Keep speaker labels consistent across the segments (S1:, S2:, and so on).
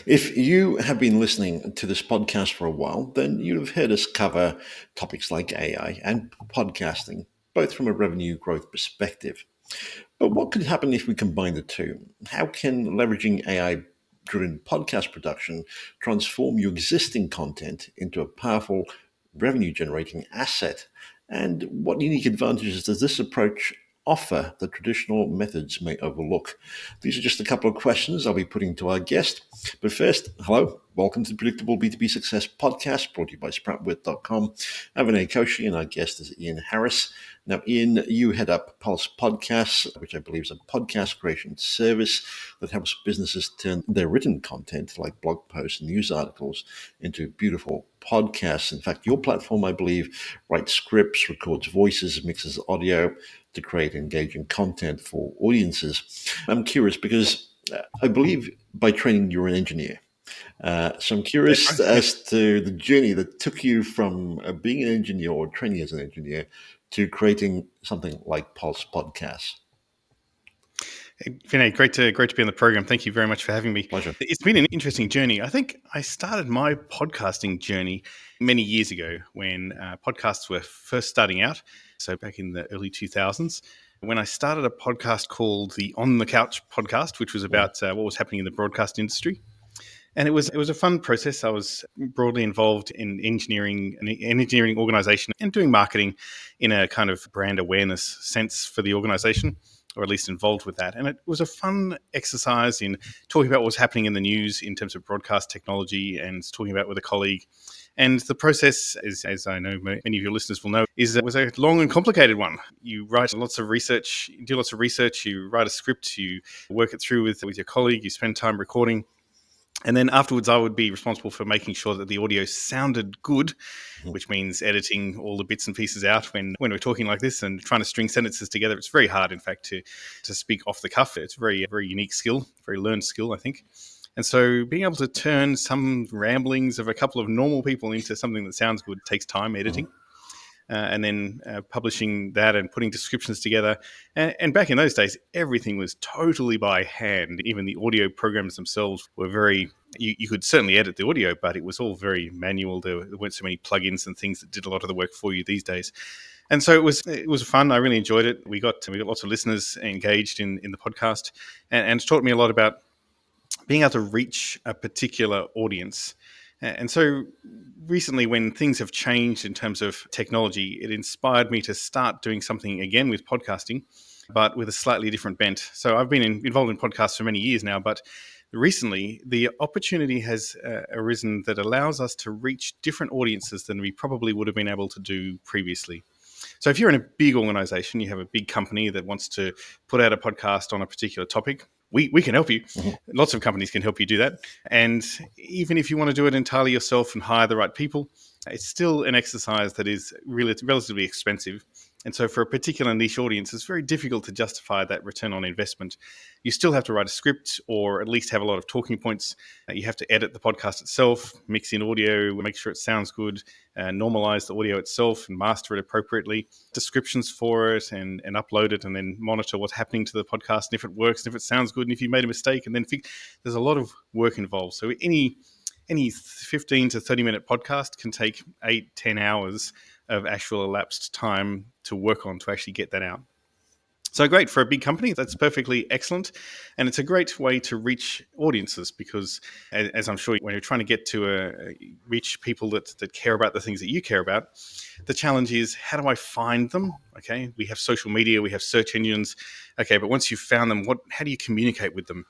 S1: If you have been listening to this podcast for a while, then you'd have heard us cover topics like AI and podcasting, both from a revenue growth perspective. But what could happen if we combine the two? How can leveraging AI driven podcast production transform your existing content into a powerful revenue generating asset? And what unique advantages does this approach offer that traditional methods may overlook? These are just a couple of questions I'll be putting to our guest. But first, hello, welcome to the Predictable B2B Success podcast brought to you by Sproutwit.com. I'm Vinay Koshi and our guest is Ian Harris. Now, Ian, you head up Pulse Podcasts, which I believe is a podcast creation service that helps businesses turn their written content, like blog posts and news articles, into beautiful podcasts. In fact, your platform, I believe, writes scripts, records voices, mixes audio to create engaging content for audiences. I'm curious because I believe by training you're an engineer. So I'm
S2: That's
S1: curious
S2: right. Yeah.
S1: as to the journey that took you from being an engineer or training as an engineer to creating something like Pulse Podcasts.
S2: Vinay, great to be on the program. Thank you very much for having me.
S1: Pleasure.
S2: It's been an interesting journey. I think I started my podcasting journey many years ago when podcasts were first starting out. So back in the early 2000s, when I started a podcast called the On the Couch podcast, which was
S1: Mm.
S2: about what was happening in the broadcast industry. And it was a fun process. I was broadly involved in an engineering organization and doing marketing in a kind of brand awareness sense for the organization, or at least involved with that. And it was a fun exercise in talking about what was happening in the news in terms of broadcast technology and talking about it with a colleague. And the process, as I know many of your listeners will know, was a long and complicated one. You write lots of research, you do lots of research, you write a script, you work it through with your colleague, you spend time recording. And then afterwards, I would be responsible for making sure that the audio sounded good, which means editing all the bits and pieces out when we're talking like this and trying to string sentences together. It's very hard, in fact, to speak off the cuff. It's a very unique skill, very learned skill, I think. And so being able to turn some ramblings of a couple of normal people into something that sounds good takes time editing. And then publishing that and putting descriptions together. And back in those days, everything was totally by hand. Even the audio programs themselves were you could certainly edit the audio, but it was all very manual. There weren't so many plugins and things that did a lot of the work for you these days. And so it was fun. I really enjoyed it. We got lots of listeners engaged in the podcast, and it taught me a lot about being able to reach a particular audience. And so recently, when things have changed in terms of technology, it inspired me to start doing something again with podcasting, but with a slightly different bent. So I've been involved in podcasts for many years now, but recently the opportunity has arisen that allows us to reach different audiences than we probably would have been able to do previously. So if you're in a big organization, you have a big company that wants to put out a podcast on a particular topic, we can help you.
S1: Mhm.
S2: Lots of companies can help you do that. And even if you want to do it entirely yourself and hire the right people, it's still an exercise that is really relatively expensive. And so for a particular niche audience, it's very difficult to justify that return on investment. You still have to write a script or at least have a lot of talking points. You have to edit the podcast itself, mix in audio, make sure it sounds good, normalize the audio itself and master it appropriately, descriptions for it and upload it, and then monitor what's happening to the podcast and if it works and if it sounds good and if you made a mistake, and then there's a lot of work involved. So any 15 to 30 minute podcast can take 8-10 hours of actual elapsed time to work on to actually get that out. So great for a big company. That's perfectly excellent. And it's a great way to reach audiences because, as I'm sure when you're trying to get to reach people that care about the things that you care about, the challenge is, how do I find them? Okay, we have social media, we have search engines. Okay, but once you've found them, how do you communicate with them?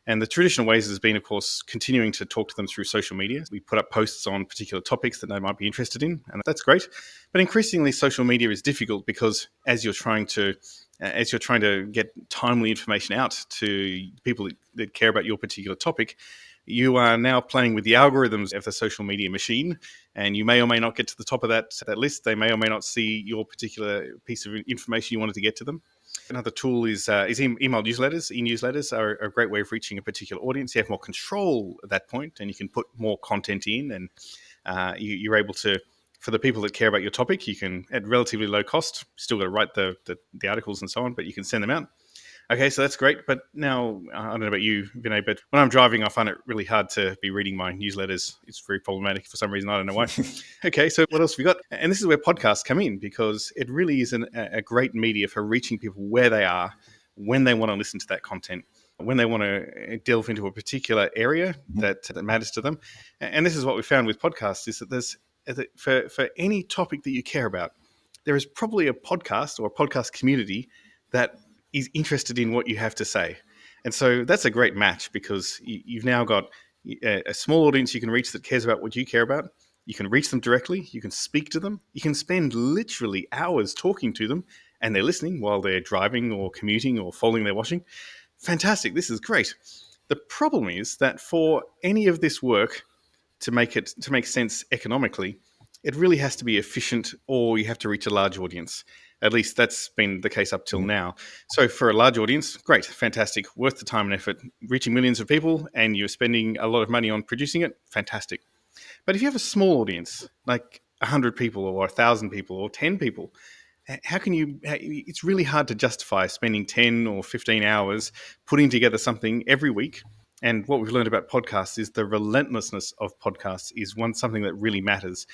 S2: And the traditional ways has been, of course, continuing to talk to them through social media. We put up posts on particular topics that they might be interested in, and that's great. But increasingly, social media is difficult because as you're trying to get timely information out to people that care about your particular topic, you are now playing with the algorithms of the social media machine, and you may or may not get to the top of that list. They may or may not see your particular piece of information you wanted to get to them. Another tool is email newsletters. E-newsletters are a great way of reaching a particular audience. You have more control at that point, and you can put more content in, and you're able to, for the people that care about your topic, you can, at relatively low cost, still got to write the articles and so on, but you can send them out. Okay, so that's great. But now, I don't know about you, Vinay, but when I'm driving, I find it really hard to be reading my newsletters. It's very problematic for some reason. I don't know why. Okay, so what else have we got? And this is where podcasts come in, because it really is a great media for reaching people where they are, when they want to listen to that content, when they want to delve into a particular area that matters to them. And this is what we found with podcasts, is that for any topic that you care about, there is probably a podcast or a podcast community that is interested in what you have to say. And so that's a great match, because you've now got a small audience you can reach that cares about what you care about. You can reach them directly. You can speak to them. You can spend literally hours talking to them, and they're listening while they're driving or commuting or folding their washing. Fantastic. This is great. The problem is that for any of this work to make sense economically, it really has to be efficient, or you have to reach a large audience. At least that's been the case up till now. So for a large audience, great, fantastic, worth the time and effort, reaching millions of people, and you're spending a lot of money on producing it, fantastic. But if you have a small audience, like 100 people or 1,000 people or 10 people, how can you? It's really hard to justify spending 10 or 15 hours putting together something every week. And what we've learned about podcasts is the relentlessness of podcasts is something that really matters.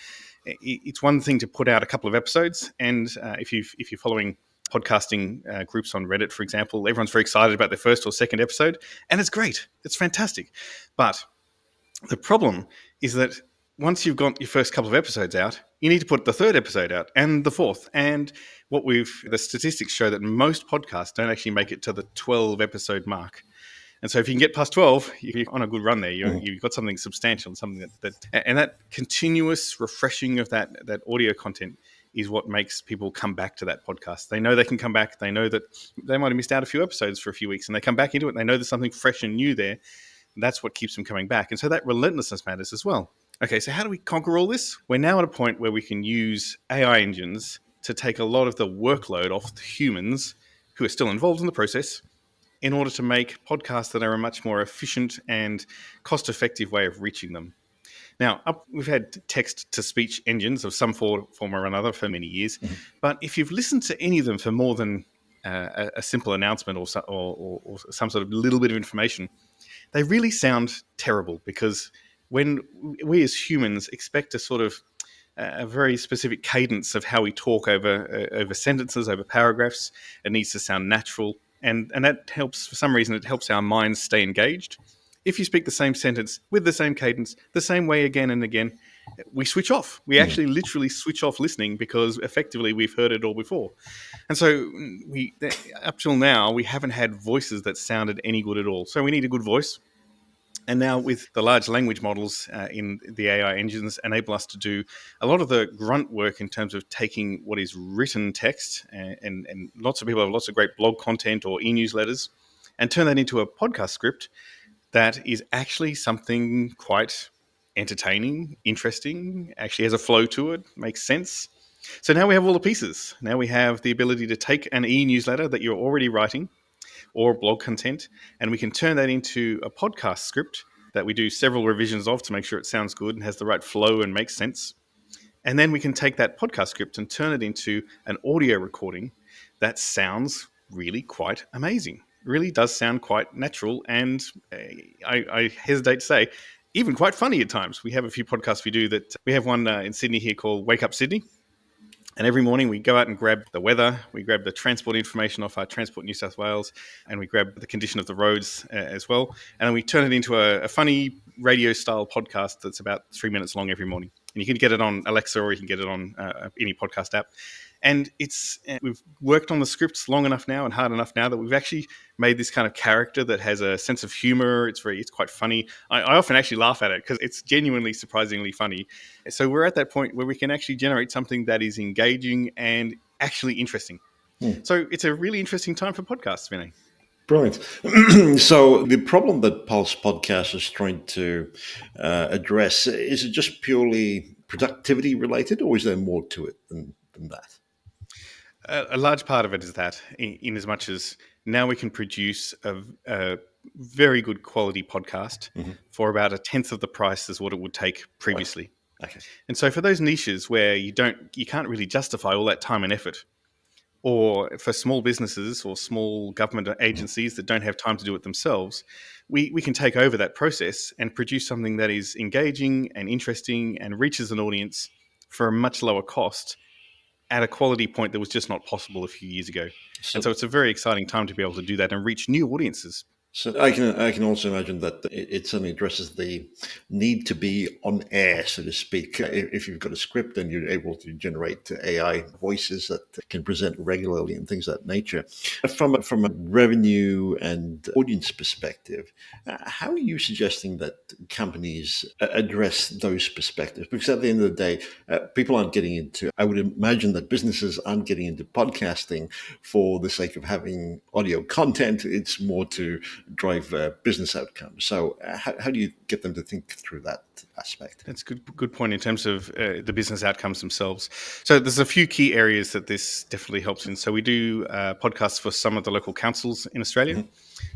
S2: It's one thing to put out a couple of episodes, and if you're following podcasting groups on Reddit, for example, everyone's very excited about their first or second episode, and it's great, it's fantastic. But the problem is that once you've got your first couple of episodes out, you need to put the third episode out and the fourth. And the statistics show that most podcasts don't actually make it to the 12 episode mark. And so if you can get past 12, you're on a good run there. You've got something substantial, something and that continuous refreshing of that audio content is what makes people come back to that podcast. They know they can come back. They know that they might have missed out a few episodes for a few weeks, and they come back into it, and they know there's something fresh and new there. That's what keeps them coming back. And so that relentlessness matters as well. Okay, so how do we conquer all this? We're now at a point where we can use AI engines to take a lot of the workload off the humans who are still involved in the process, in order to make podcasts that are a much more efficient and cost-effective way of reaching them. Now, we've had text-to-speech engines of some form or another for many years, but if you've listened to any of them for more than a simple announcement or some sort of little bit of information, they really sound terrible, because when we as humans expect a sort of a very specific cadence of how we talk over sentences, over paragraphs, it needs to sound natural. And that helps, for some reason, it helps our minds stay engaged. If you speak the same sentence with the same cadence, the same way again and again, we switch off. We actually literally switch off listening, because effectively we've heard it all before. And so up till now, we haven't had voices that sounded any good at all. So we need a good voice. And now with the large language models in the AI engines enable us to do a lot of the grunt work in terms of taking what is written text, and lots of people have lots of great blog content or e-newsletters, and turn that into a podcast script that is actually something quite entertaining, interesting, actually has a flow to it, makes sense. So now we have all the pieces. Now we have the ability to take an e-newsletter that you're already writing, or blog content, and we can turn that into a podcast script that we do several revisions of to make sure it sounds good and has the right flow and makes sense. And then we can take that podcast script and turn it into an audio recording that sounds really quite amazing. It really does sound quite natural, and I hesitate to say, even quite funny at times. We have a few podcasts we do that. We have one in Sydney here called Wake Up Sydney. And every morning we go out and grab the weather, we grab the transport information off our Transport New South Wales, and we grab the condition of the roads as well. And then we turn it into a funny radio-style podcast that's about 3 minutes long every morning. And you can get it on Alexa, or you can get it on any podcast app. And we've worked on the scripts long enough now and hard enough now that we've actually made this kind of character that has a sense of humor. It's quite funny. I often actually laugh at it because it's genuinely surprisingly funny. So we're at that point where we can actually generate something that is engaging and actually interesting. So it's a really interesting time for podcasts, Vinay.
S1: Brilliant. So the problem that Pulse Podcast is trying to address, is it just purely productivity related, or is there more to it than that?
S2: A large part of it is that, in as much as now we can produce a very good quality podcast for about a tenth of the price as what it would take previously.
S1: Okay.
S2: And so for those niches where you can't really justify all that time and effort, or for small businesses or small government agencies that don't have time to do it themselves, we can take over that process and produce something that is engaging and interesting and reaches an audience for a much lower cost at a quality point that was just not possible a few years ago. And
S1: So
S2: so it's a very exciting time to be able to do that and reach new audiences.
S1: So I can also imagine that it certainly addresses the need to be on air, so to speak. If you've got a script and you're able to generate AI voices that can present regularly and things of that nature. From a revenue and audience perspective, how are you suggesting that companies address those perspectives? Because at the end of the day, people aren't getting into. I would imagine that businesses aren't getting into podcasting for the sake of having audio content. It's more to drive business outcomes. So, how do you get them to think through that aspect?
S2: That's a good point in terms of the business outcomes themselves. So there's a few key areas that this definitely helps in. So we do podcasts for some of the local councils in Australia.
S1: Mhm.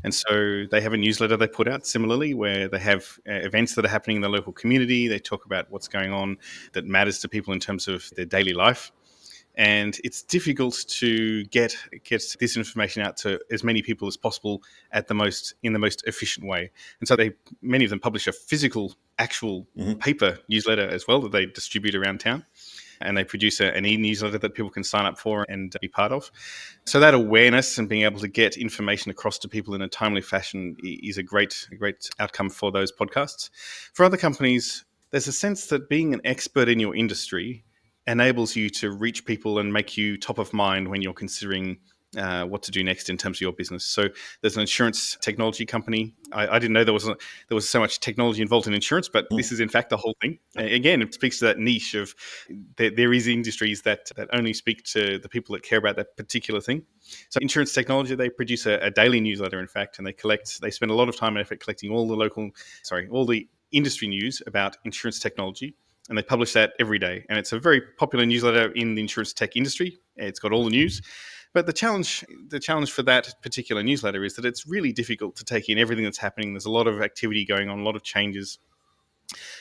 S2: And so they have a newsletter they put out similarly where they have events that are happening in the local community. They talk about what's going on that matters to people in terms of their daily life. And it's difficult to get this information out to as many people as possible in the most efficient way. And so many of them publish a physical, actual
S1: Mhm.
S2: paper newsletter as well that they distribute around town. And they produce an e-newsletter that people can sign up for and be part of. So that awareness and being able to get information across to people in a timely fashion is a great outcome for those podcasts. For other companies, there's a sense that being an expert in your industry enables you to reach people and make you top of mind when you're considering what to do next in terms of your business. So there's an insurance technology company. I didn't know there was so much technology involved in insurance, but this is in fact the whole thing. Again, it speaks to that niche of there is industries that only speak to the people that care about that particular thing. So insurance technology, they produce a daily newsletter, in fact, and they spend a lot of time and effort collecting all the industry news about insurance technology, and they publish that every day. And it's a very popular newsletter in the insurance tech industry. It's got all the news. But the challenge for that particular newsletter is that it's really difficult to take in everything that's happening. There's a lot of activity going on, a lot of changes.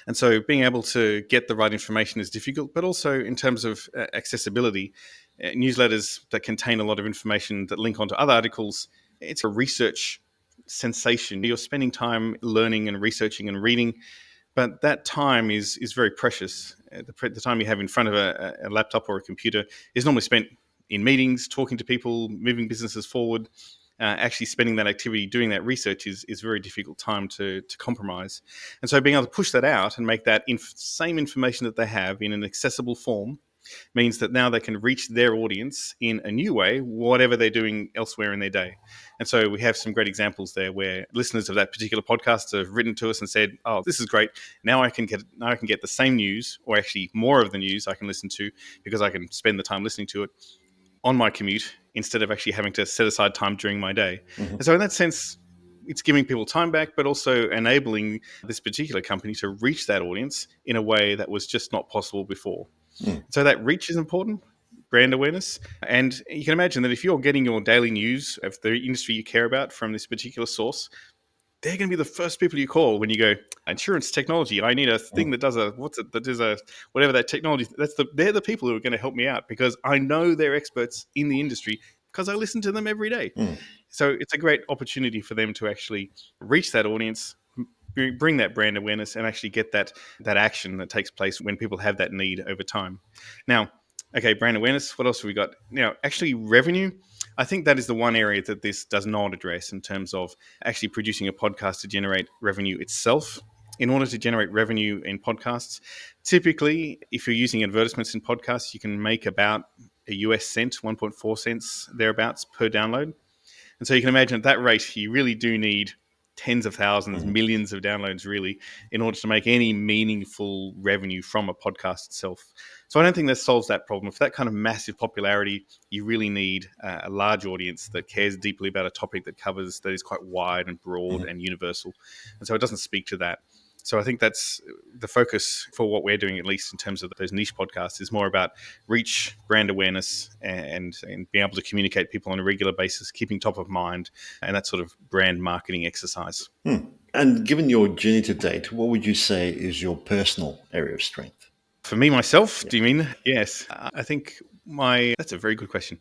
S2: And so being able to get the right information is difficult, but also in terms of accessibility, newsletters that contain a lot of information that link onto other articles, it's a research sensation. You're spending time learning and researching and reading, but that time is very precious. The time you have in front of a laptop or a computer is normally spent in meetings, talking to people, moving businesses forward. Actually spending that activity doing that research is very difficult time to compromise. And so being able to push that out and make that same information that they have in an accessible form means that now they can reach their audience in a new way, whatever they're doing elsewhere in their day. And so we have some great examples there where listeners of that particular podcast have written to us and said, "Oh, this is great. Now I can get the same news, or actually more of the news I can listen to because I can spend the time listening to it on my commute instead of actually having to set aside time during my day."
S1: Mhm.
S2: And so in that sense, it's giving people time back, but also enabling this particular company to reach that audience in a way that was just not possible before.
S1: Mm.
S2: So that reach is important, brand awareness. And you can imagine that if you're getting your daily news of the industry you care about from this particular source, they're going to be the first people you call when you go insurance technology. I need a thing that does whatever that technology. They're the people who are going to help me out because I know they're experts in the industry because I listen to them every day.
S1: Mm.
S2: So it's a great opportunity for them to actually reach that audience, bring that brand awareness, and actually get that action that takes place when people have that need over time. Now, okay, brand awareness. What else have we got? Now, actually, revenue. I think that is the one area that this does not address in terms of actually producing a podcast to generate revenue itself. In order to generate revenue in podcasts, typically, if you're using advertisements in podcasts, you can make about a US cent, 1.4 cents thereabouts per download. And so you can imagine at that rate, you really do need tens of thousands,
S1: Mhm.
S2: millions of downloads, really, in order to make any meaningful revenue from a podcast itself. So I don't think that solves that problem. For that kind of massive popularity, you really need a large audience that cares deeply about a topic that is quite wide and broad
S1: Mhm.
S2: and universal. And so it doesn't speak to that. So I think that's the focus for what we're doing, at least in terms of those niche podcasts, is more about reach, brand awareness, and being able to communicate people on a regular basis, keeping top of mind, and that sort of brand marketing exercise.
S1: Hmm. And given your journey to date, what would you say is your personal area of strength?
S2: For me, myself,
S1: Yeah.
S2: do you mean? Yes. I think That's a very good question.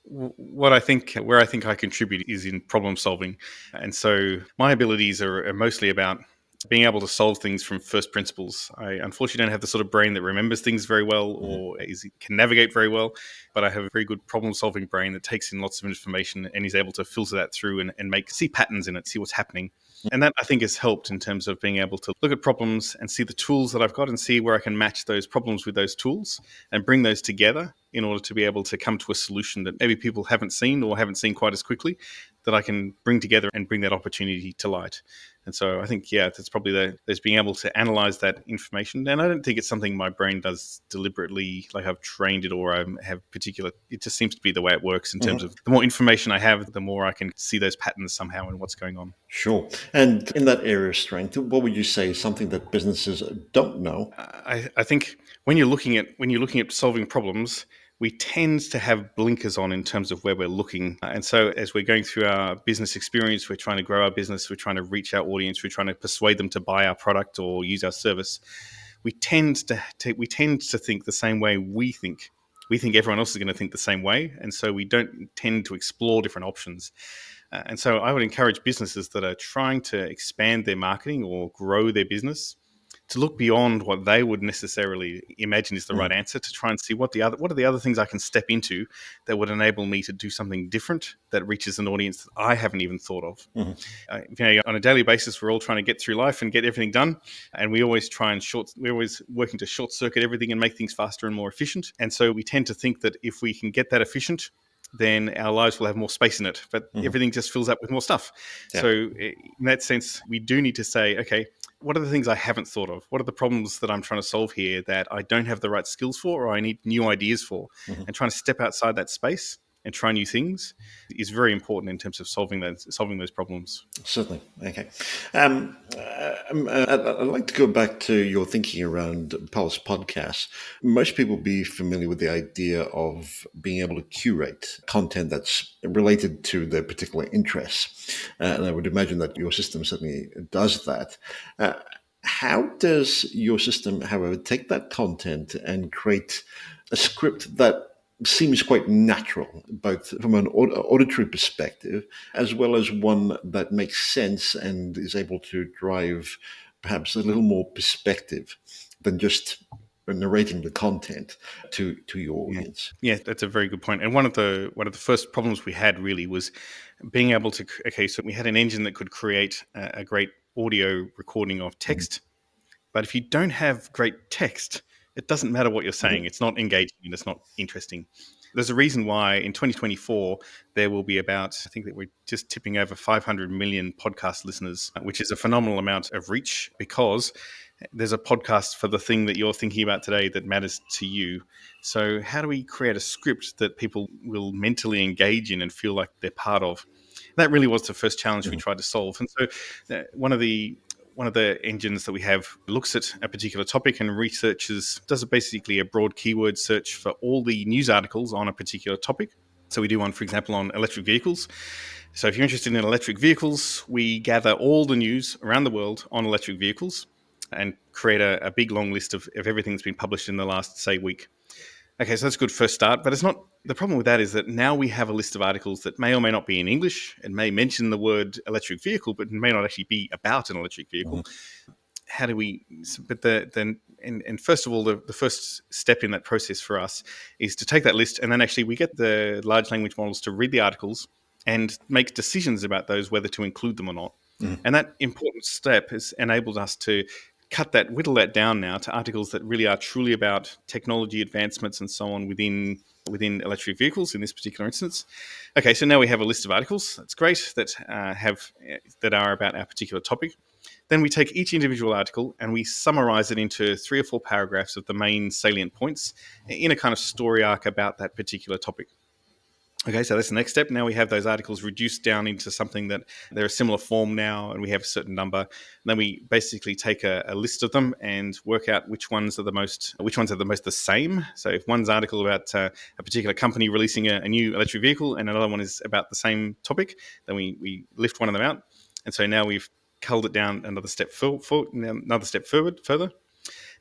S2: What I think, where I think I contribute is in problem solving. And so my abilities are mostly about being able to solve things from first principles. I unfortunately don't have the sort of brain that remembers things very well
S1: Mhm.
S2: or can navigate very well, but I have a very good problem solving brain that takes in lots of information and is able to filter that through and see patterns in it, see what's happening. And that I think has helped in terms of being able to look at problems and see the tools that I've got and see where I can match those problems with those tools and bring those together in order to be able to come to a solution that maybe people haven't seen or haven't seen quite as quickly, that I can bring together and bring that opportunity to light. And so I think, yeah, that's probably there's being able to analyze that information. And I don't think it's something my brain does deliberately, like I've trained it or I have particular, it just seems to be the way it works in terms
S1: Mhm.
S2: of the more information I have, the more I can see those patterns somehow and what's going on.
S1: Sure. And in that area of strength, what would you say is something that businesses don't know?
S2: I think when you're looking at solving problems, we tend to have blinkers on in terms of where we're looking. And so as we're going through our business experience, we're trying to grow our business, we're trying to reach our audience, we're trying to persuade them to buy our product or use our service. We tend to think the same way we think. We think everyone else is going to think the same way, and so we don't tend to explore different options. And so I would encourage businesses that are trying to expand their marketing or grow their business to look beyond what they would necessarily imagine is the right
S1: Mhm.
S2: answer, to try and see what are the other things I can step into that would enable me to do something different that reaches an audience that I haven't even thought of.
S1: Mhm.
S2: On a daily basis, we're all trying to get through life and get everything done, and we always we're always working to short circuit everything and make things faster and more efficient. And so we tend to think that if we can get that efficient, then our lives will have more space in it. But
S1: Mhm.
S2: everything just fills up with more stuff.
S1: Yeah.
S2: So in that sense, we do need to say, okay, what are the things I haven't thought of? What are the problems that I'm trying to solve here that I don't have the right skills for, or I need new ideas for?
S1: Mhm.
S2: And trying to step outside that space and try new things is very important in terms of solving those problems.
S1: Certainly. Okay. I'd like to go back to your thinking around Pulse podcasts. Most people be familiar with the idea of being able to curate content that's related to their particular interests. And I would imagine that your system certainly does that. Uh, how does your system, however, take that content and create a script that seems quite natural, both from an auditory perspective as well as one that makes sense and is able to drive perhaps a little more perspective than just narrating the content to your
S2: Yeah.
S1: audience?
S2: Yeah, that's a very good point. And one of the first problems we had really was being able to. Okay, so we had an engine that could create a great audio recording of
S1: Mhm.
S2: text. But if you don't have great text, it doesn't matter what you're saying.
S1: Mhm.
S2: It's not engaging and it's not interesting. There's a reason why in 2024 there will be about, I think that we're just tipping over 500 million podcast listeners, which is a phenomenal amount of reach because there's a podcast for the thing that you're thinking about today that matters to you. So, how do we create a script that people will mentally engage in and feel like they're part of? That really was the first challenge we
S1: Mhm.
S2: tried to solve. And so, one of the engines that we have looks at a particular topic and does basically a broad keyword search for all the news articles on a particular topic. So we do one, for example, on electric vehicles. So if you're interested in electric vehicles, we gather all the news around the world on electric vehicles and create a big long list of everything that's been published in the last, say, week. Okay, so that's a good first start, but it's not. The problem with that is that now we have a list of articles that may or may not be in English. It may mention the word electric vehicle, but it may not actually be about an electric
S1: Mhm.
S2: vehicle. How do we? But and first of all, the first step in that process for us is to take that list, and then actually we get the large language models to read the articles and make decisions about those, whether to include them or not.
S1: Mhm.
S2: And that important step has enabled us to whittle that down now to articles that really are truly about technology advancements and so on within electric vehicles in this particular instance. Okay, so now we have a list of articles. That's great that are about our particular topic. Then we take each individual article and we summarize it into 3 or 4 paragraphs of the main salient points in a kind of story arc about that particular topic. Okay, so that's the next step. Now we have those articles reduced down into something that they're a similar form now, and we have a certain number. And then we basically take a list of them and work out which ones are the most the same. So if one's article about a particular company releasing a new electric vehicle, and another one is about the same topic, then we lift one of them out. And so now we've culled it down another step further.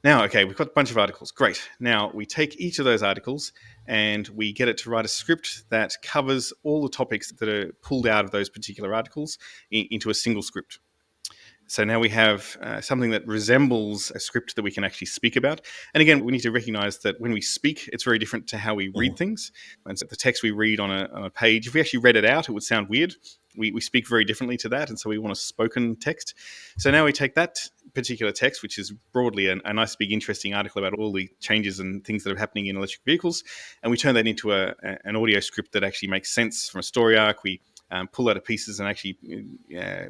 S2: Now, okay, we've got a bunch of articles. Great. Now we take each of those articles and we get it to write a script that covers all the topics that are pulled out of those particular articles into a single script. So now we have something that resembles a script that we can actually speak about. And again, we need to recognize that when we speak, it's very different to how we read things. And so the text we read on a page, if we actually read it out, it would sound weird. We speak very differently to that. And so we want a spoken text. So now we take that particular text, which is broadly a nice, big, interesting article about all the changes and things that are happening in electric vehicles, and we turn that into an audio script that actually makes sense from a story arc. We pull out of pieces and actually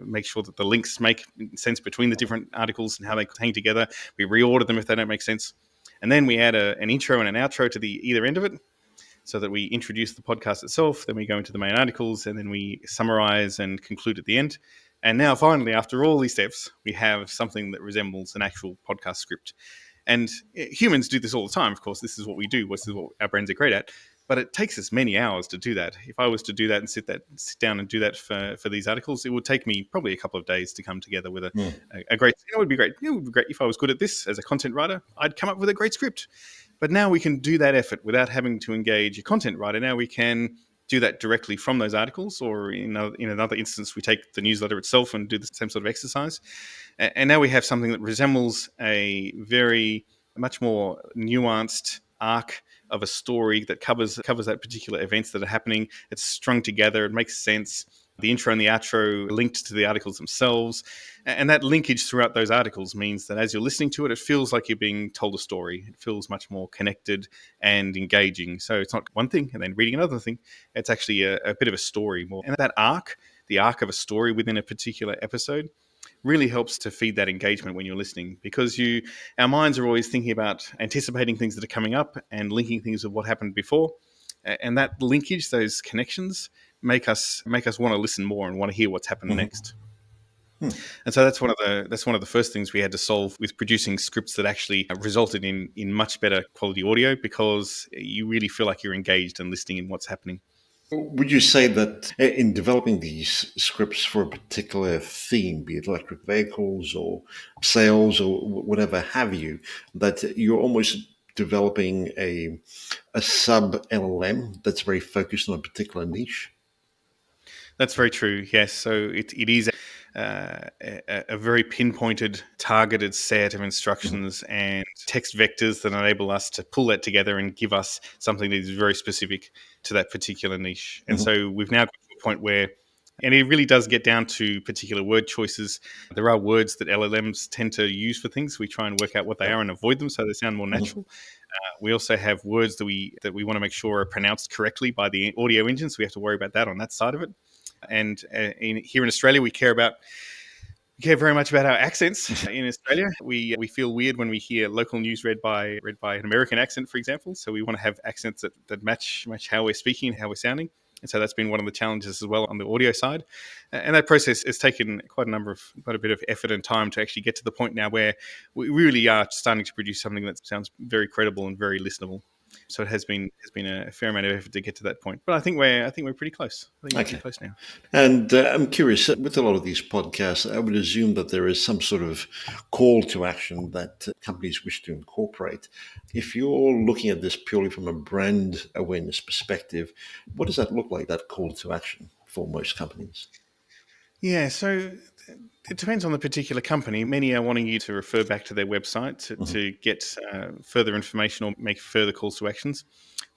S2: make sure that the links make sense between the different articles and how they hang together. We reorder them if they don't make sense. And then we add an intro and an outro to the either end of it so that we introduce the podcast itself. Then we go into the main articles and then we summarize and conclude at the end. And now finally, after all these steps, we have something that resembles an actual podcast script. And humans do this all the time, of course. This is what we do. This is what our brains are great at. But it takes us many hours to do that. If I was to do that and sit down and do that for these articles, it would take me probably a couple of days to come together with a great. It would be great. It would be great if I was good at this as a content writer. I'd come up with a great script. But now we can do that effort without having to engage a content writer. Now we can do that directly from those articles, or in another instance, we take the newsletter itself and do the same sort of exercise. And now we have something that resembles a much more nuanced arc of a story that covers that particular events that are happening. It's strung together. It makes sense. The intro and the outro linked to the articles themselves. And that linkage throughout those articles means that as you're listening to it, it feels like you're being told a story. It feels much more connected and engaging. So it's not one thing and then reading another thing. It's actually a bit of a story more. And that arc, the arc of a story within a particular episode, really helps to feed that engagement when you're listening, because our minds are always thinking about anticipating things that are coming up and linking things with what happened before. And that linkage, those connections, make us want to listen more and want to hear what's happened next. And so that's one of the first things we had to solve with producing scripts that actually resulted in much better quality audio, because you really feel like you're engaged and listening in what's happening.
S1: Would you say that in developing these scripts for a particular theme, be it electric vehicles or sales or whatever have you, that you're almost developing a sub LLM that's very focused on a particular niche?
S2: That's very true. Yes. So it is a very pinpointed, targeted set of instructions and text vectors that enable us to pull that together and give us something that is very specific to that particular niche. And so we've now got to a point where, and it really does get down to particular word choices. There are words that LLMs tend to use for things. We try and work out what they are and avoid them so they sound more natural. We also have words that we want to make sure are pronounced correctly by the audio engine, so we have to worry about that on that side of it. And here in Australia, we care very much about our accents. In Australia, we feel weird when we hear local news read by an American accent, for example. So we want to have accents that match how we're speaking and how we're sounding. And so that's been one of the challenges as well on the audio side. And that process has taken quite a bit of effort and time to actually get to the point now where we really are starting to produce something that sounds very credible and very listenable. So it has been a fair amount of effort to get to that point, but I think we're pretty close. I think we're pretty close now.
S1: And I'm curious, with a lot of these podcasts, I would assume that there is some sort of call to action that companies wish to incorporate. If you're looking at this purely from a brand awareness perspective, what does that look like, that call to action for most companies?
S2: Yeah, so it depends on the particular company. Many are wanting you to refer back to their website to get further information or make further calls to actions.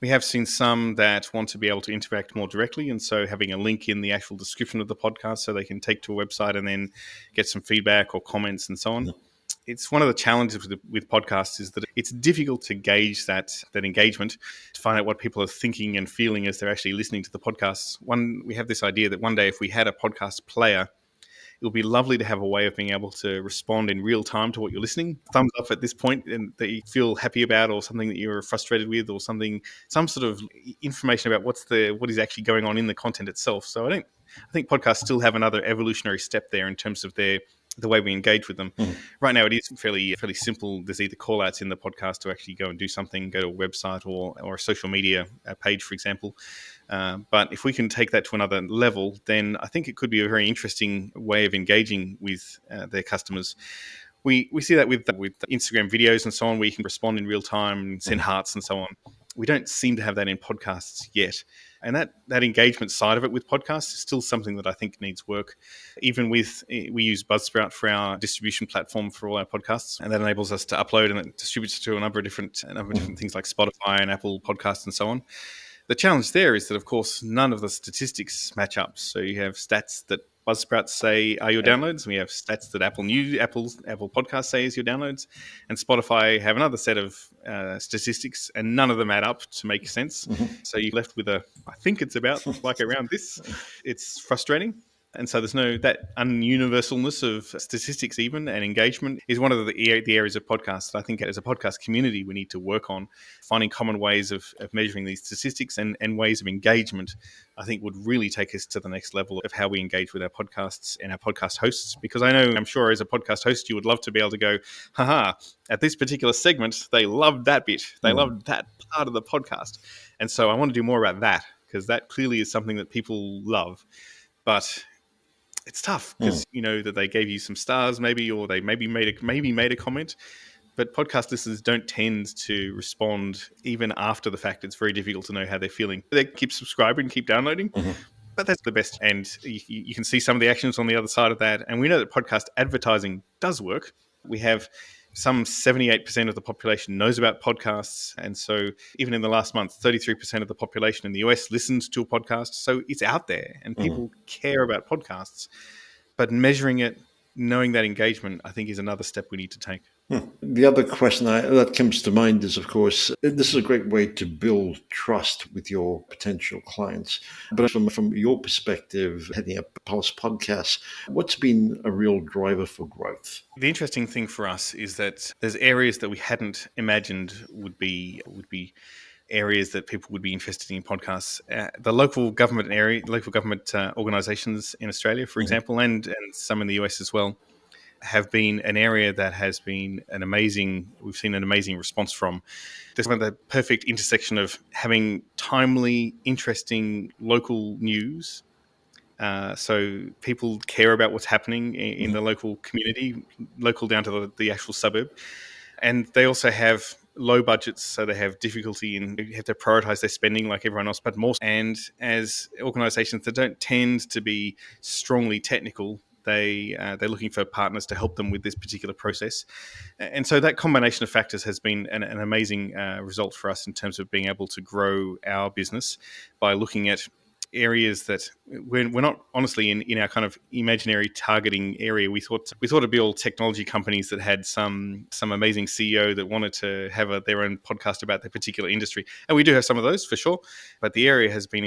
S2: We have seen some that want to be able to interact more directly, and so having a link in the actual description of the podcast so they can take to a website and then get some feedback or comments and so on. It's one of the challenges with podcasts is that it's difficult to gauge that engagement, to find out what people are thinking and feeling as they're actually listening to the podcasts. We have this idea that one day if we had a podcast player, it would be lovely to have a way of being able to respond in real time to what you're listening. Thumbs up at this point and that you feel happy about, or something that you're frustrated with, or some sort of information about what is actually going on in the content itself. So I think podcasts still have another evolutionary step there in terms of the way we engage with them. Right now, it is fairly simple. There's either call outs in the podcast to actually go and do something, go to a website or a social media page, for example. But if we can take that to another level, then I think it could be a very interesting way of engaging with their customers. We see that with Instagram videos and so on, where you can respond in real time and send hearts and so on. We don't seem to have that in podcasts yet. And that engagement side of it with podcasts is still something that I think needs work. Even with, we use Buzzsprout for our distribution platform for all our podcasts, and that enables us to upload and it distributes to a number of different things like Spotify and Apple Podcasts and so on. The challenge there is that, of course, none of the statistics match up. So you have stats that Buzzsprout say are your downloads, and we have stats that Apple Podcasts say is your downloads, and Spotify have another set of statistics, and none of them add up to make sense. So you're left with I think it's about like around this. It's frustrating. And so there's that ununiversalness of statistics even, and engagement is one of the areas of podcasts that I think as a podcast community we need to work on. Finding common ways of measuring these statistics and ways of engagement, I think would really take us to the next level of how we engage with our podcasts and our podcast hosts. Because I'm sure as a podcast host, you would love to be able to go, haha, at this particular segment, they loved that bit. They loved that part of the podcast. And so I want to do more about that, because that clearly is something that people love. But it's tough because you know that they gave you some stars maybe, or they maybe made a comment. But podcast listeners don't tend to respond even after the fact. It's very difficult to know how they're feeling. They keep subscribing, keep downloading, but that's the best. And you can see some of the actions on the other side of that. And we know that podcast advertising does work. We have some 78% of the population knows about podcasts. And so even in the last month, 33% of the population in the US listened to a podcast. So it's out there and people care about podcasts. But measuring it, knowing that engagement, I think is another step we need to take.
S1: The other question that comes to mind is, of course, this is a great way to build trust with your potential clients. But from your perspective, heading up Pulse Podcasts, what's been a real driver for growth?
S2: The interesting thing for us is that there's areas that we hadn't imagined would be areas that people would be interested in podcasts. The local government organisations in Australia, for example, and some in the US as well, have been an area that has been we've seen an amazing response from. There's the perfect intersection of having timely, interesting local news. So people care about what's happening in the local community, local down to the actual suburb. And they also have low budgets, so they have difficulty in, you have to prioritize their spending like everyone else, but more. And as organizations that don't tend to be strongly technical, they're looking for partners to help them with this particular process. And so that combination of factors has been an amazing result for us in terms of being able to grow our business by looking at areas that we're not honestly in our kind of imaginary targeting area. We thought it'd be all technology companies that had some amazing CEO that wanted to have their own podcast about their particular industry, and we do have some of those for sure. But the area has been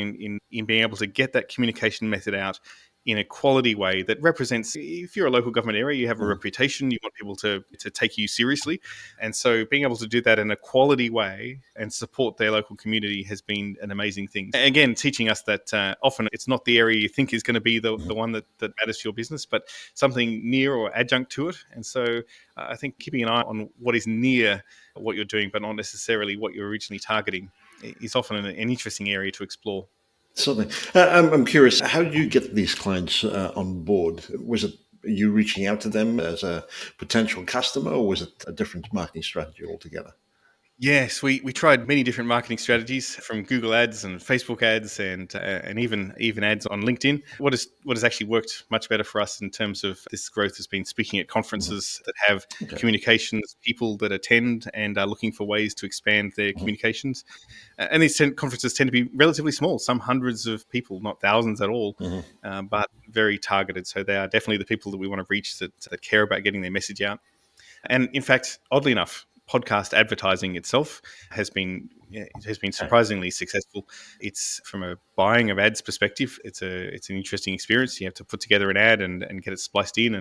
S2: in being able to get that communication method out in a quality way that represents, if you're a local government area, you have a reputation, you want people to take you seriously. And so being able to do that in a quality way and support their local community has been an amazing thing. Again, teaching us that often it's not the area you think is going to be the one that matters to your business, but something near or adjunct to it. And so I think keeping an eye on what is near what you're doing, but not necessarily what you're originally targeting, is often an interesting area to explore.
S1: Certainly. I'm curious, how did you get these clients on board? Was it you reaching out to them as a potential customer, or was it a different marketing strategy altogether?
S2: Yes, we tried many different marketing strategies, from Google ads and Facebook ads and even ads on LinkedIn. What has actually worked much better for us in terms of this growth has been speaking at conferences that have communications people that attend and are looking for ways to expand their communications. And these conferences tend to be relatively small, some hundreds of people, not thousands at all, but very targeted. So they are definitely the people that we want to reach that care about getting their message out. And in fact, oddly enough, podcast advertising itself has been surprisingly successful. It's, from a buying of ads perspective, it's an interesting experience. You have to put together an ad and get it spliced in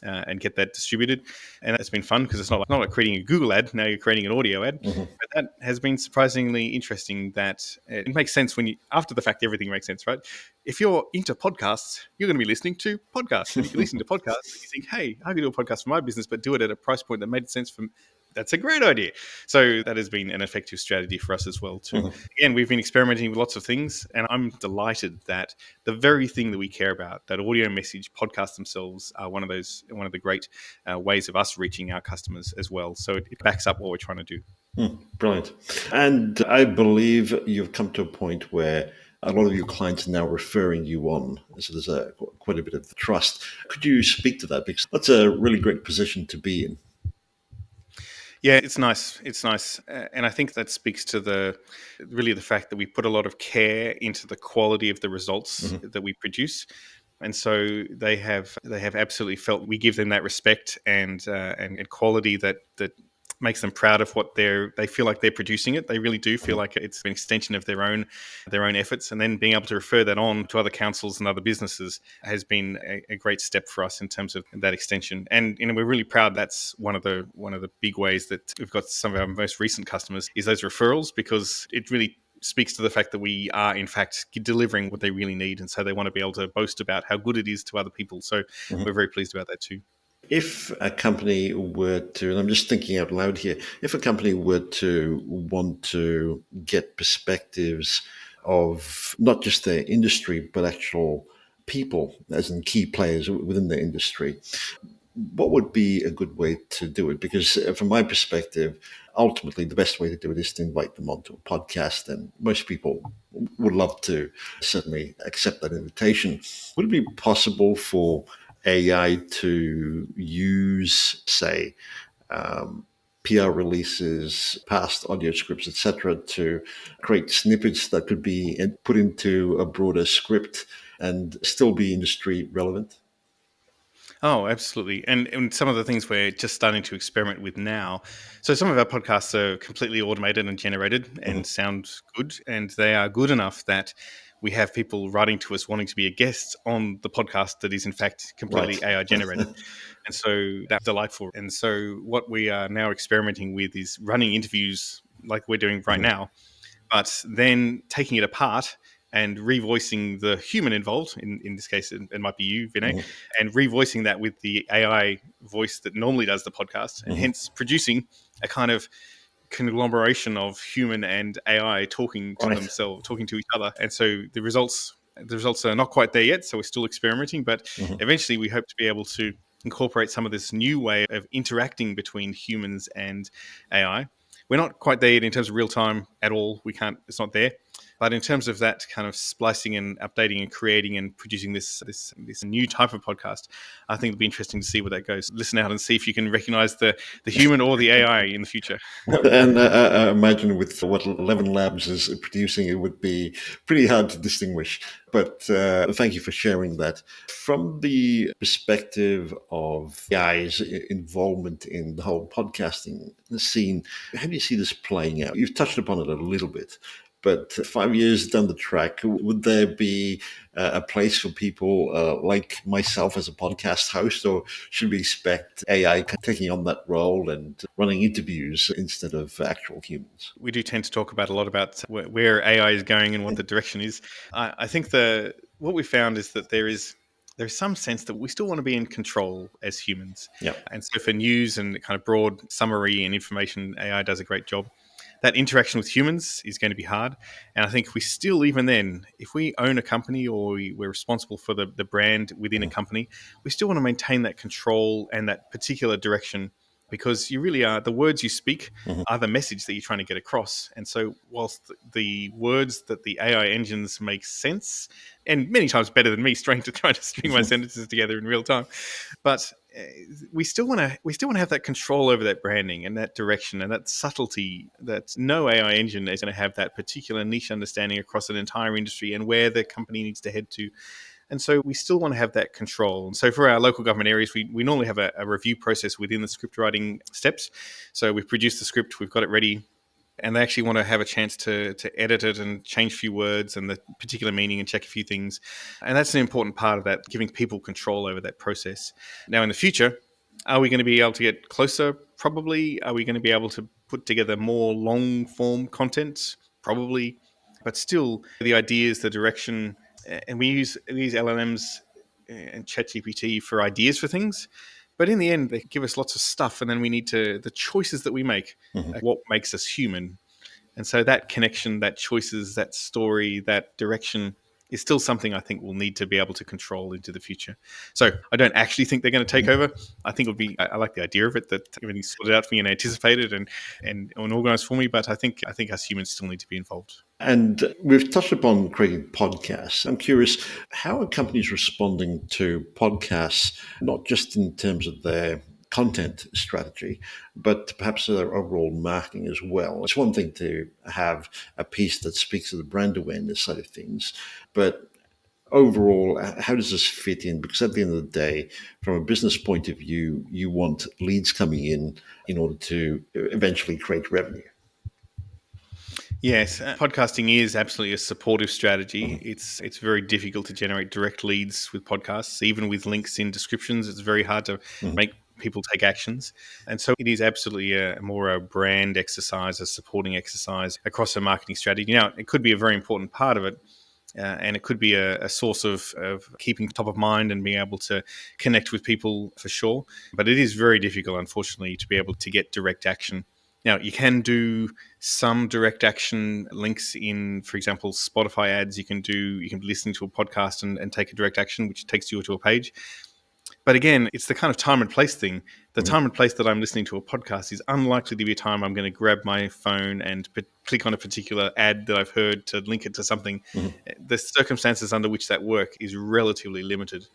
S2: and get that distributed, and it's been fun because it's not like creating a Google ad. Now you're creating an audio ad, but that has been surprisingly interesting. That it makes sense when you, after the fact, everything makes sense, right? If you're into podcasts, you're going to be listening to podcasts. And if you listen to podcasts, you think, hey, I can do a podcast for my business, but do it at a price point that made sense for That's a great idea. So that has been an effective strategy for us as well too.
S1: Mhm.
S2: Again, we've been experimenting with lots of things, and I'm delighted that the very thing that we care about, that audio message podcasts themselves, are one of the great ways of us reaching our customers as well. So it backs up what we're trying to do.
S1: Brilliant. And I believe you've come to a point where a lot of your clients are now referring you on. So there's quite a bit of trust. Could you speak to that? Because that's a really great position to be in.
S2: Yeah, it's nice. It's nice, and I think that speaks to the fact that we put a lot of care into the quality of the results
S1: Hmm.
S2: that we produce, and so they have absolutely felt we give them that respect and quality that makes them proud of what they feel like they're producing it. They really do feel like it's an extension of their own efforts, and then being able to refer that on to other councils and other businesses has been a great step for us in terms of that extension. And we're really proud. That's one of the big ways that we've got some of our most recent customers is those referrals, because it really speaks to the fact that we are in fact delivering what they really need, and so they want to be able to boast about how good it is to other people. So we're very pleased about that too.
S1: If a company were to, and I'm just thinking out loud here, if a company were to want to get perspectives of not just their industry, but actual people, as in key players within the industry, what would be a good way to do it? Because from my perspective, ultimately the best way to do it is to invite them onto a podcast, and most people would love to certainly accept that invitation. Would it be possible for AI to use, say, PR releases, past audio scripts, etc., to create snippets that could be put into a broader script and still be industry relevant?
S2: Oh, absolutely. And some of the things we're just starting to experiment with now. So some of our podcasts are completely automated and generated
S1: Mhm.
S2: and sound good, and they are good enough that we have people writing to us wanting to be a guest on the podcast that is in fact completely
S1: Right.
S2: AI generated. And so that's delightful. And so what we are now experimenting with is running interviews like we're doing right
S1: Mhm.
S2: now, but then taking it apart and revoicing the human involved. In this case, it might be you, Vinay,
S1: Mhm.
S2: and revoicing that with the AI voice that normally does the podcast, and
S1: Mhm.
S2: hence producing a kind of conglomeration of human and AI talking to
S1: Right.
S2: themselves, talking to each other. And so the results are not quite there yet, so we're still experimenting, but
S1: Mhm.
S2: eventually we hope to be able to incorporate some of this new way of interacting between humans and AI. We're not quite there yet in terms of real time at all. We can't. It's not there. But in terms of that kind of splicing and updating and creating and producing this new type of podcast, I think it'll be interesting to see where that goes. Listen out and see if you can recognize the human or the AI in the future.
S1: And I imagine with what 11 Labs is producing, it would be pretty hard to distinguish. But thank you for sharing that. From the perspective of AI's involvement in the whole podcasting scene, how do you see this playing out? You've touched upon it a little bit. But 5 years down the track, would there be a place for people like myself as a podcast host, or should we expect AI taking on that role and running interviews instead of actual humans?
S2: We do tend to talk about a lot about where AI is going and what the direction is. I think what we found is that there's some sense that we still want to be in control as humans.
S1: Yeah.
S2: And so for news and kind of broad summary and information, AI does a great job. That interaction with humans is going to be hard. And I think we still, even then, if we own a company or we're responsible for the brand within a
S1: Mhm.
S2: company, we still want to maintain that control and that particular direction, because you really are the words you speak
S1: Mhm.
S2: are the message that you're trying to get across. And so, whilst the words that the AI engines make sense, and many times better than me trying to string my sentences together in real time, but we still want to have that control over that branding and that direction and that subtlety. That no AI engine is going to have that particular niche understanding across an entire industry and where the company needs to head to. And so we still want to have that control. And so for our local government areas, we normally have a review process within the script writing steps. So we've produced the script, we've got it ready, and they actually want to have a chance to edit it and change a few words and the particular meaning and check a few things. And that's an important part of that, giving people control over that process. Now, in the future, are we going to be able to get closer? Probably. Are we going to be able to put together more long form content? Probably. But still, the ideas, the direction, and we use LLMs and ChatGPT for ideas for things. But in the end, they give us lots of stuff, and then we need to, the choices that we make,
S1: Mhm.
S2: what makes us human. And so that connection, that choices, that story, that direction is still something I think we'll need to be able to control into the future. So I don't actually think they're going to take over. I think it would be, I like the idea of it, that everything's sorted out for me and anticipated and organized for me. But I think us humans still need to be involved.
S1: And we've touched upon creating podcasts. I'm curious, how are companies responding to podcasts, not just in terms of their content strategy, but perhaps their overall marketing as well? It's one thing to have a piece that speaks to the brand awareness side of things, but overall, how does this fit in? Because at the end of the day, from a business point of view, you want leads coming in order to eventually create revenue.
S2: Yes, podcasting is absolutely a supportive strategy. It's very difficult to generate direct leads with podcasts, even with links in descriptions. It's very hard to
S1: Mhm.
S2: make people take actions, and so it is absolutely more a brand exercise, a supporting exercise across a marketing strategy. Now, it could be a very important part of it, and it could be a source of keeping top of mind and being able to connect with people for sure. But it is very difficult, unfortunately, to be able to get direct action. Now, you can do some direct action links in, for example, Spotify ads. You can be listening to a podcast and take a direct action, which takes you to a page. But again, it's the kind of time and place thing. The
S1: Mhm.
S2: time and place that I'm listening to a podcast is unlikely to be a time I'm going to grab my phone and click on a particular ad that I've heard to link it to something.
S1: Mhm.
S2: The circumstances under which that work is relatively limited.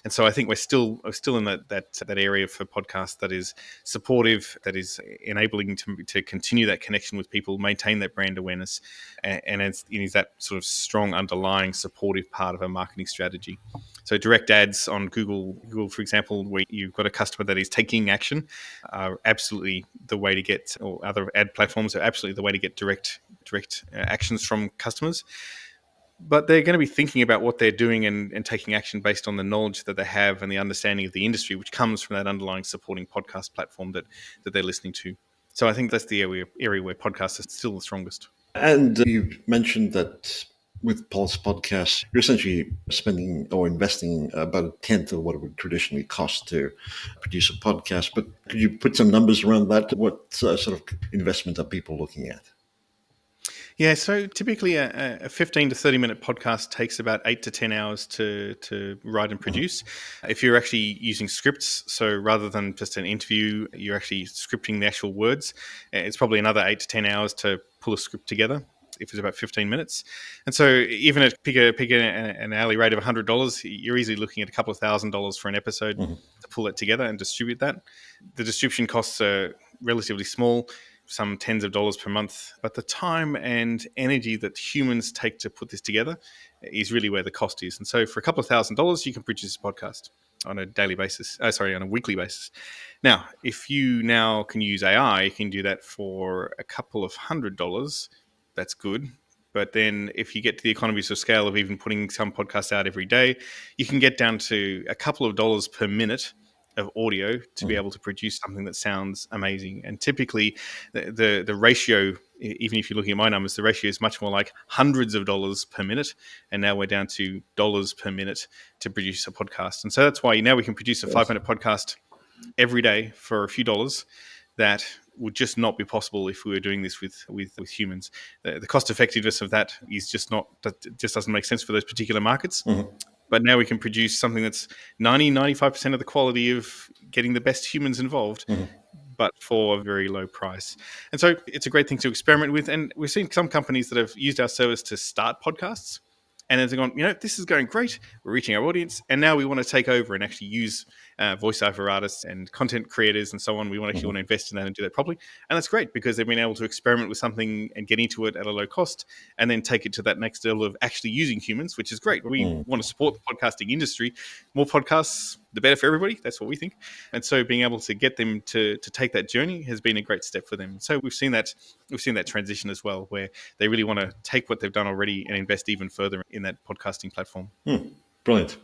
S2: And so I think we're still in that area for podcasts that is supportive, that is enabling to continue that connection with people, maintain that brand awareness, and it is that sort of strong underlying supportive part of a marketing strategy. So direct ads on Google, for example, where you've got a customer that is taking action, are absolutely the way to get, or other ad platforms are absolutely the way to get direct actions from customers. But they're going to be thinking about what they're doing and taking action based on the knowledge that they have and the understanding of the industry, which comes from that underlying supporting podcast platform that they're listening to. So I think that's the area where podcasts are still the strongest.
S1: And you mentioned that with Pulse Podcasts, you're essentially spending or investing about a tenth of what it would traditionally cost to produce a podcast. But could you put some numbers around that? What sort of investment are people looking at?
S2: Yeah, so typically a 15 to 30-minute podcast takes about 8 to 10 hours to write and
S1: Mhm.
S2: produce. If you're actually using scripts, so rather than just an interview, you're actually scripting the actual words, it's probably another 8 to 10 hours to pull a script together if it's about 15 minutes. And so even at an hourly rate of $100, you're easily looking at a couple of $1,000s for an episode
S1: Mhm.
S2: to pull it together and distribute that. The distribution costs are relatively small, some tens of dollars per month. But the time and energy that humans take to put this together is really where the cost is. And so for a couple of $1,000s, you can produce a podcast on a daily basis. On a weekly basis. Now, if you now can use AI, you can do that for a couple of $100. That's good. But then if you get to the economies of scale of even putting some podcasts out every day, you can get down to a couple of dollars per minute of audio to be
S1: Mhm.
S2: able to produce something that sounds amazing. And typically, the ratio, even if you're looking at my numbers, the ratio is much more like hundreds of dollars per minute, and now we're down to dollars per minute to produce a podcast. And so that's why now we can produce a
S1: Yes.
S2: 5 minute podcast every day for a few dollars. That would just not be possible if we were doing this with humans. The cost effectiveness of that is just doesn't make sense for those particular markets.
S1: Mhm.
S2: But now we can produce something that's 95% of the quality of getting the best humans involved,
S1: Mhm.
S2: but for a very low price. And so it's a great thing to experiment with. And we've seen some companies that have used our service to start podcasts. And then they've gone, this is going great. We're reaching our audience. And now we want to take over and actually use voiceover artists and content creators and so on. We want to
S1: Mhm.
S2: invest in that and do that properly. And that's great because they've been able to experiment with something and get into it at a low cost and then take it to that next level of actually using humans, which is great. We
S1: Mhm.
S2: want to support the podcasting industry. More podcasts, the better for everybody. That's what we think. And so being able to get them to take that journey has been a great step for them. So we've seen that transition as well, where they really want to take what they've done already and invest even further in that podcasting platform.
S1: Hmm. Brilliant.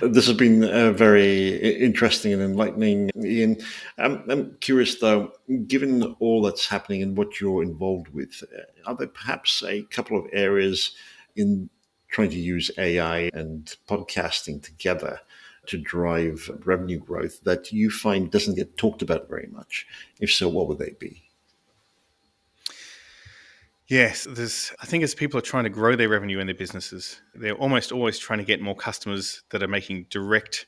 S1: This has been very interesting and enlightening, Ian. I'm curious, though, given all that's happening and what you're involved with, are there perhaps a couple of areas in trying to use AI and podcasting together to drive revenue growth that you find doesn't get talked about very much? If so, what would they be?
S2: Yes, I think as people are trying to grow their revenue in their businesses, they're almost always trying to get more customers that are making direct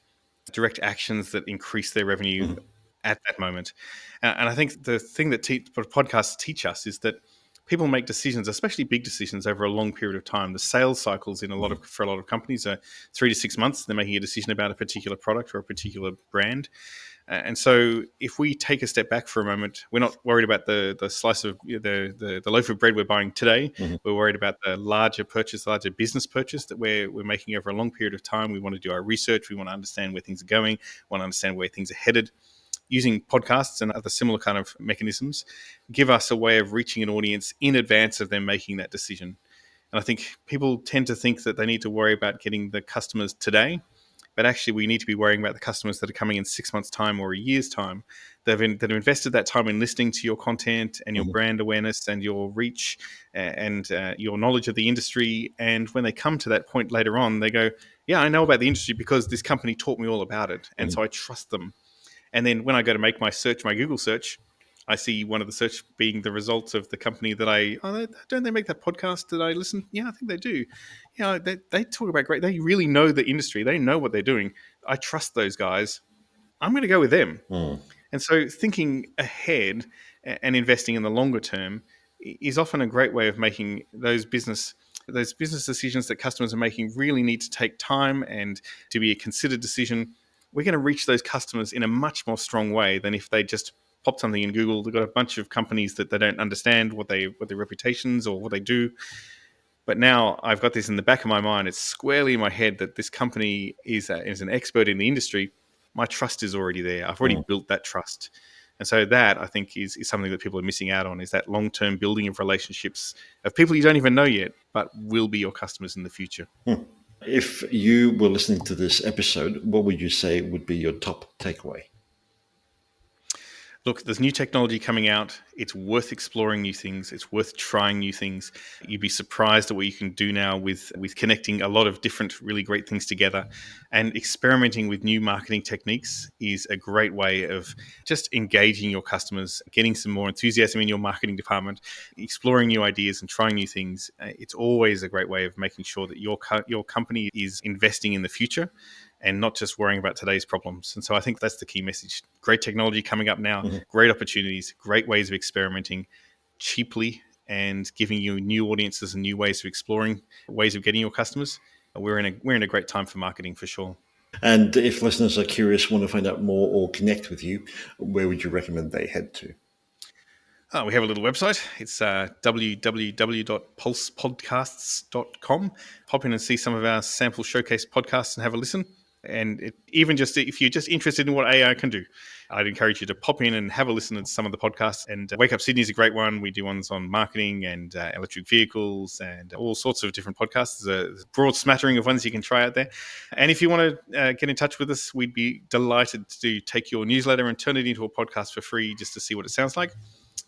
S2: actions that increase their revenue
S1: Mhm,
S2: at that moment. And I think the thing that podcasts teach us is that people make decisions, especially big decisions, over a long period of time. The sales cycles
S1: mhm,
S2: for a lot of companies are 3 to 6 months. They're making a decision about a particular product or a particular brand. And so, if we take a step back for a moment, we're not worried about the slice of the loaf of bread we're buying today.
S1: mhm,
S2: We're worried about the larger business purchase that we're making over a long period of time. We want to do our research. We want to understand where things are going. We want to understand where things are headed. Using podcasts and other similar kind of mechanisms give us a way of reaching an audience in advance of them making that decision. And I think people tend to think that they need to worry about getting the customers today, but actually we need to be worrying about the customers that are coming in 6 months' time or a year's time. That have invested that time in listening to your content and your
S1: mhm,
S2: brand awareness and your reach and your knowledge of the industry. And when they come to that point later on, they go, "Yeah, I know about the industry because this company taught me all about it, and
S1: mhm,
S2: so I trust them." And then when I go to make my Google search, I see one of the search being the results of the company that don't they make that podcast that I listen? Yeah, I think they do. Yeah, they talk about great. They really know the industry. They know what they're doing. I trust those guys. I'm going to go with them.
S1: mhm,
S2: And so thinking ahead and investing in the longer term is often a great way of making those business decisions that customers are making really need to take time and to be a considered decision. We're going to reach those customers in a much more strong way than if they just popped something in Google. They've got a bunch of companies that they don't understand what their reputations or what they do. But now I've got this in the back of my mind. It's squarely in my head that this company is an expert in the industry. My trust is already there. I've already
S1: mhm.
S2: built that trust. And so that I think is something that people are missing out on, is that long-term building of relationships of people you don't even know yet, but will be your customers in the future.
S1: Hmm. If you were listening to this episode, what would you say would be your top takeaway?
S2: Look, there's new technology coming out. It's worth exploring new things. It's worth trying new things. You'd be surprised at what you can do now with connecting a lot of different really great things together. And experimenting with new marketing techniques is a great way of just engaging your customers, getting some more enthusiasm in your marketing department, exploring new ideas and trying new things. It's always a great way of making sure that your company is investing in the future and not just worrying about today's problems. And so I think that's the key message. Great technology coming up now,
S1: Mhm.
S2: great opportunities, great ways of experimenting cheaply and giving you new audiences and new ways of exploring ways of getting your customers. We're in a great time for marketing for sure.
S1: And if listeners are curious, want to find out more or connect with you, where would you recommend they head to?
S2: We have a little website. It's www.pulsepodcasts.com. Pop in and see some of our sample showcase podcasts and have a listen. And even just if you're just interested in what AI can do, I'd encourage you to pop in and have a listen to some of the podcasts. And Wake Up Sydney is a great one. We do ones on marketing and electric vehicles and all sorts of different podcasts. There's a broad smattering of ones you can try out there. And if you want to get in touch with us, we'd be delighted to take your newsletter and turn it into a podcast for free just to see what it sounds like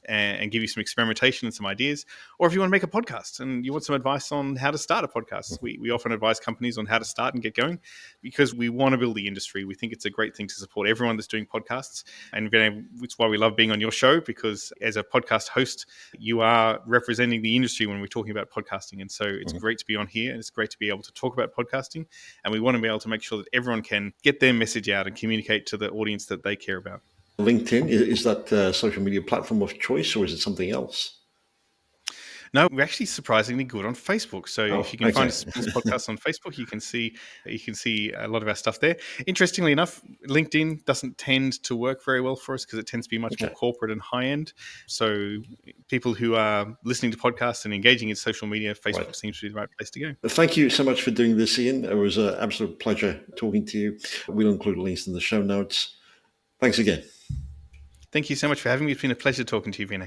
S2: and give you some experimentation and some ideas. Or if you want to make a podcast and you want some advice on how to start a podcast, we often advise companies on how to start and get going because we want to build the industry. We think it's a great thing to support everyone that's doing podcasts. And it's why we love being on your show, because as a podcast host, you are representing the industry when we're talking about podcasting. And so it's
S1: Mhm.
S2: great to be on here and it's great to be able to talk about podcasting. And we want to be able to make sure that everyone can get their message out and communicate to the audience that they care about.
S1: LinkedIn, is that the social media platform of choice or is it something else?
S2: No, we're actually surprisingly good on Facebook. So if
S1: Oh,
S2: you can find
S1: okay.
S2: us Pulse Podcast on Facebook, you can see a lot of our stuff there. Interestingly enough, LinkedIn doesn't tend to work very well for us because it tends to be much more
S1: Okay.
S2: corporate and high end. So people who are listening to podcasts and engaging in social media,
S1: Right.
S2: Facebook seems to be the right place to go.
S1: Thank you so much for doing this, Ian. It was an absolute pleasure talking to you. We'll include links in the show notes. Thanks again.
S2: Thank you so much for having me. It's been a pleasure talking to you, Vinay.